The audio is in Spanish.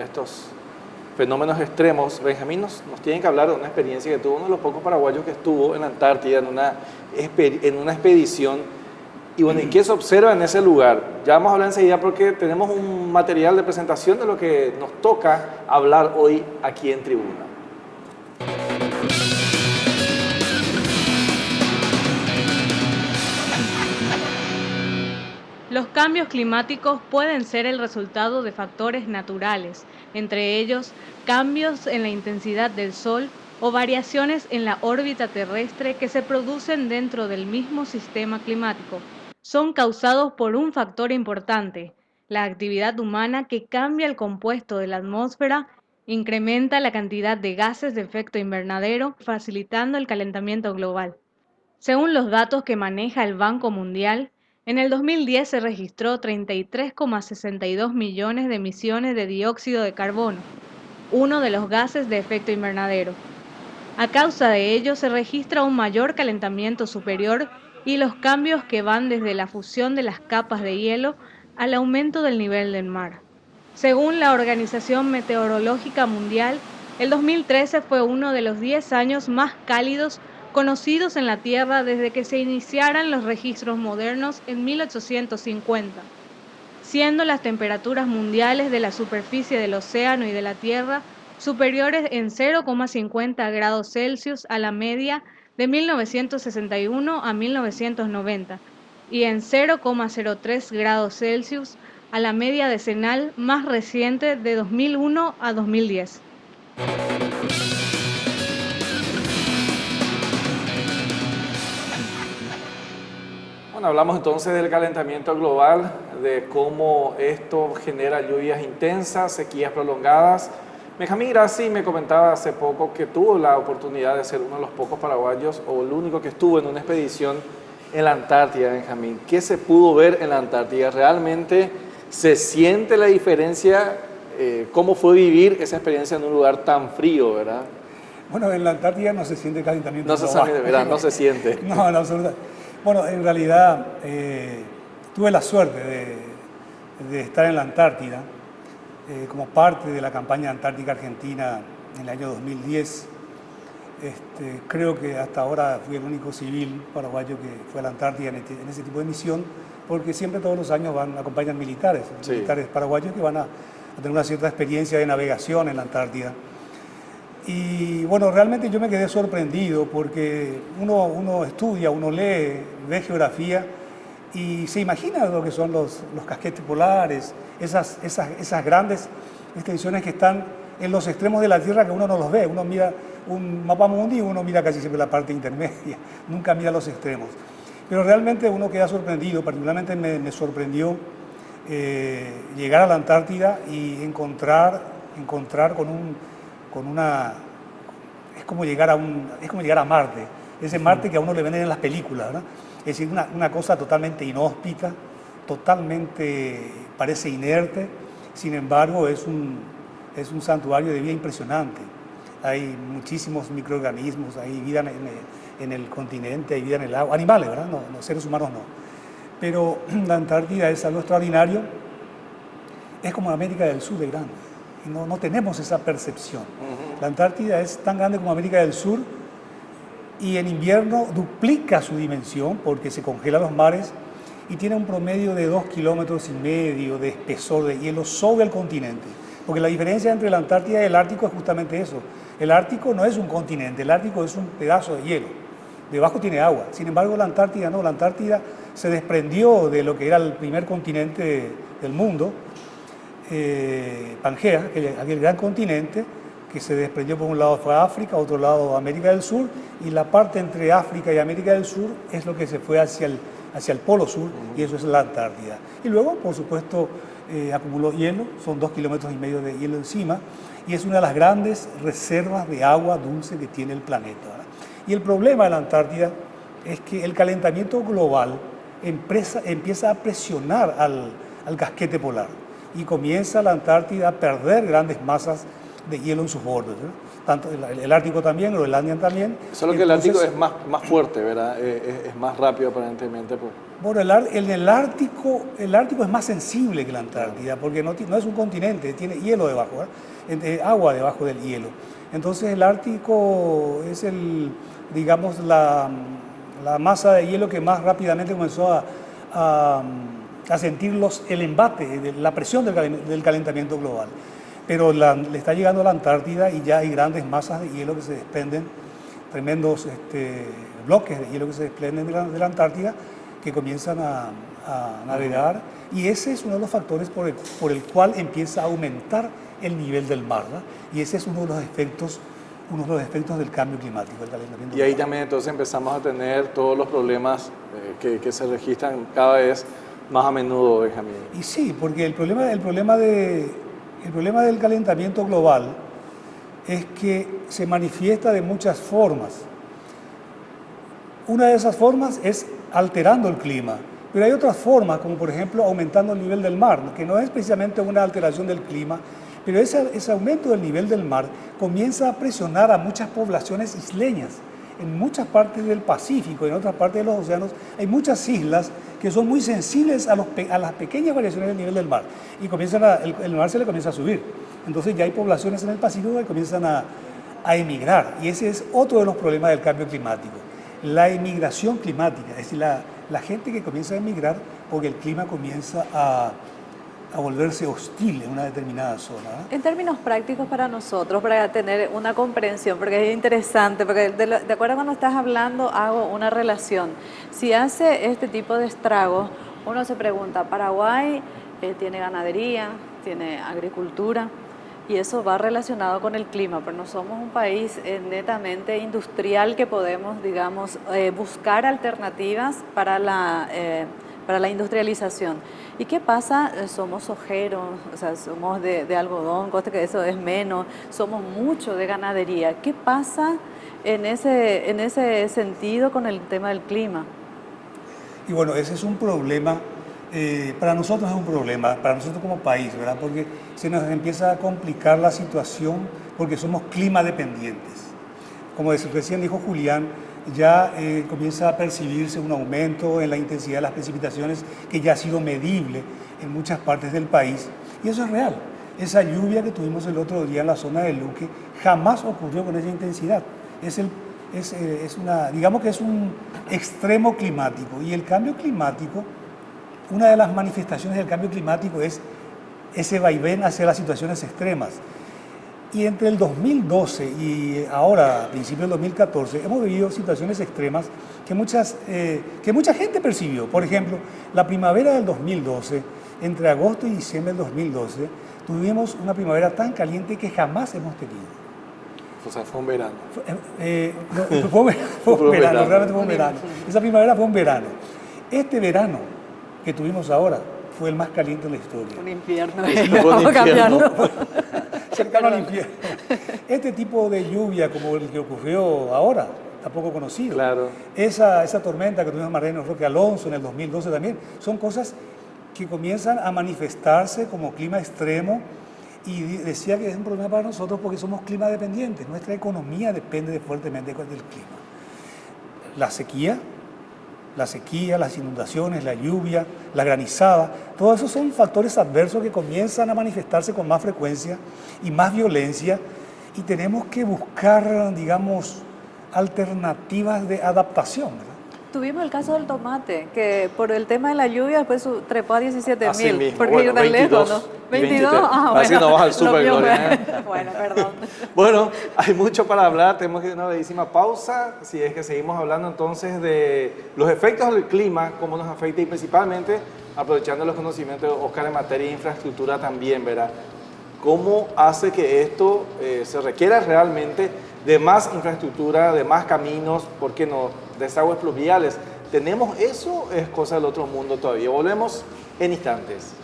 de estos fenómenos extremos, Benjamín nos tiene que hablar de una experiencia que tuvo uno de los pocos paraguayos que estuvo en la Antártida en una expedición. Y bueno, ¿y qué se observa en ese lugar? Ya vamos a hablar enseguida porque tenemos un material de presentación de lo que nos toca hablar hoy aquí en Tribuna. Los cambios climáticos pueden ser el resultado de factores naturales, entre ellos cambios en la intensidad del Sol o variaciones en la órbita terrestre que se producen dentro del mismo sistema climático. Son causados por un factor importante, la actividad humana que cambia el compuesto de la atmósfera, incrementa la cantidad de gases de efecto invernadero, facilitando el calentamiento global. Según los datos que maneja el Banco Mundial, en el 2010 se registró 33,62 millones de emisiones de dióxido de carbono, uno de los gases de efecto invernadero. A causa de ello se registra un mayor calentamiento superior y los cambios que van desde la fusión de las capas de hielo al aumento del nivel del mar. Según la Organización Meteorológica Mundial, el 2013 fue uno de los 10 años más cálidos conocidos en la Tierra desde que se iniciaran los registros modernos en 1850, siendo las temperaturas mundiales de la superficie del océano y de la Tierra superiores en 0,50 grados Celsius a la media de 1961 a 1990 y en 0,03 grados Celsius a la media decenal más reciente de 2001 a 2010. Bueno, hablamos entonces del calentamiento global, de cómo esto genera lluvias intensas, sequías prolongadas. Benjamín Grassi me comentaba hace poco que tuvo la oportunidad de ser uno de los pocos paraguayos o el único que estuvo en una expedición en la Antártida, Benjamín. ¿Qué se pudo ver en la Antártida? ¿Realmente se siente la diferencia? ¿Cómo fue vivir esa experiencia en un lugar tan frío, verdad? Bueno, en la Antártida no se siente calentamiento global. No se siente, ¿verdad? No se siente. No, en absoluto. Bueno, en realidad tuve la suerte de estar en la Antártida como parte de la campaña Antártica Argentina en el año 2010. Creo que hasta ahora fui el único civil paraguayo que fue a la Antártida en ese tipo de misión, porque siempre todos los años acompañan militares, sí, militares paraguayos que van a tener una cierta experiencia de navegación en la Antártida. Y bueno, realmente yo me quedé sorprendido porque uno estudia, uno lee, ve geografía y se imagina lo que son los casquetes polares, esas grandes extensiones que están en los extremos de la Tierra que uno no los ve. Uno mira un mapa mundi y uno mira casi siempre la parte intermedia, nunca mira los extremos. Pero realmente uno queda sorprendido, particularmente me sorprendió llegar a la Antártida y encontrar con una... Es como llegar a Marte, ese Marte que a uno le venden en las películas, ¿verdad? Es decir, una cosa totalmente inhóspita, totalmente parece inerte, sin embargo es un santuario de vida impresionante. Hay muchísimos microorganismos, hay vida en el continente, hay vida en el agua, animales, ¿verdad? No, seres humanos no. Pero la Antártida es algo extraordinario, es como América del Sur de grande. No tenemos esa percepción. La Antártida es tan grande como América del Sur y en invierno duplica su dimensión porque se congelan los mares y tiene un promedio de 2,5 kilómetros de espesor de hielo sobre el continente. Porque la diferencia entre la Antártida y el Ártico es justamente eso. El Ártico no es un continente, el Ártico es un pedazo de hielo. Debajo tiene agua. Sin embargo, la Antártida no. La Antártida se desprendió de lo que era el primer continente del mundo, Pangea, aquel gran continente que se desprendió. Por un lado fue África, otro lado América del Sur, y la parte entre África y América del Sur es lo que se fue hacia el Polo Sur, y eso es la Antártida. Y luego, por supuesto, acumuló hielo, son 2,5 kilómetros de hielo encima, y es una de las grandes reservas de agua dulce que tiene el planeta, ¿verdad? Y el problema de la Antártida es que el calentamiento global empieza a presionar al casquete polar, y comienza la Antártida a perder grandes masas de hielo en sus bordes, ¿verdad? tanto el Ártico también, Groenlandia también. Solo que Entonces, el Ártico es más fuerte, ¿verdad? Es más rápido aparentemente. Bueno, el Ártico es más sensible que la Antártida, porque no es un continente, tiene hielo debajo, agua debajo del hielo. Entonces el Ártico es digamos, la masa de hielo que más rápidamente comenzó a sentir el embate, la presión del calentamiento global. Pero le está llegando a la Antártida y ya hay grandes masas de hielo que se desprenden, tremendos bloques de hielo que se desprenden de la Antártida, que comienzan a navegar, y ese es uno de los factores por el cual empieza a aumentar el nivel del mar, ¿no? Y ese es uno de los efectos del cambio climático, del calentamiento. Y ahí global. también entonces empezamos a tener todos los problemas que se registran cada vez más a menudo, Benjamín. Y sí, porque el problema del calentamiento global es que se manifiesta de muchas formas. Una de esas formas es alterando el clima, pero hay otras formas, como por ejemplo aumentando el nivel del mar, que no es precisamente una alteración del clima, pero ese aumento del nivel del mar comienza a presionar a muchas poblaciones isleñas. En muchas partes del Pacífico y en otras partes de los océanos hay muchas islas que son muy sensibles a las pequeñas variaciones del nivel del mar, y el mar se le comienza a subir. Entonces ya hay poblaciones en el Pacífico que comienzan a emigrar, y ese es otro de los problemas del cambio climático. La emigración climática, es decir, la gente que comienza a emigrar porque el clima comienza a volverse hostil en una determinada zona, ¿no? En términos prácticos para nosotros, para tener una comprensión, porque es interesante, porque de acuerdo a cuando estás hablando, hago una relación. Si hace este tipo de estragos, uno se pregunta, Paraguay tiene ganadería, tiene agricultura, y eso va relacionado con el clima, pero no somos un país netamente industrial que podemos, digamos, buscar alternativas para la industrialización. ¿Y qué pasa? Somos sojeros, o sea, somos de algodón, cosa que eso es menos, somos mucho de ganadería. ¿Qué pasa en ese sentido con el tema del clima? Y bueno, ese es un problema, para nosotros es un problema, para nosotros como país, ¿verdad? Porque se nos empieza a complicar la situación porque somos clima dependientes. Como recién dijo Julián, ya comienza a percibirse un aumento en la intensidad de las precipitaciones que ya ha sido medible en muchas partes del país, y eso es real. Esa lluvia que tuvimos el otro día en la zona de Luque jamás ocurrió con esa intensidad. Digamos que es un extremo climático, y el cambio climático, una de las manifestaciones del cambio climático es ese vaivén hacia las situaciones extremas. Y entre el 2012 y ahora, a principios del 2014, hemos vivido situaciones extremas que mucha gente percibió. Por ejemplo, la primavera del 2012, entre agosto y diciembre del 2012, tuvimos una primavera tan caliente que jamás hemos tenido. O sea, fue un verano. Fue un verano, realmente fue un verano. Esa primavera fue un verano. Este verano que tuvimos ahora fue el más caliente de la historia. Un infierno. Fue un infierno. Cercano al infierno. Este tipo de lluvia como el que ocurrió ahora, tampoco conocido. Claro. Esa tormenta que tuvimos en Mariano Roque Alonso en el 2012 también, son cosas que comienzan a manifestarse como clima extremo, y decía que es un problema para nosotros porque somos clima dependientes. Nuestra economía depende fuertemente del clima. La sequía, las inundaciones, la lluvia, la granizada, todos esos son factores adversos que comienzan a manifestarse con más frecuencia y más violencia, y tenemos que buscar, digamos, alternativas de adaptación, ¿verdad? Tuvimos el caso del tomate, que por el tema de la lluvia después trepó a 17.000. Porque bueno, ir tan 22, lejos, ¿no? 22. Así no vas al súper, Gloria. Bueno, perdón. Bueno, hay mucho para hablar, tenemos que ir a una brevísima pausa. Si es que seguimos hablando entonces de los efectos del clima, cómo nos afecta, y principalmente aprovechando los conocimientos de Oscar en materia de infraestructura también, ¿verdad? ¿Cómo hace que esto se requiera realmente de más infraestructura, de más caminos, por qué no, desagües pluviales? ¿Tenemos eso? Es cosa del otro mundo todavía. Volvemos en instantes.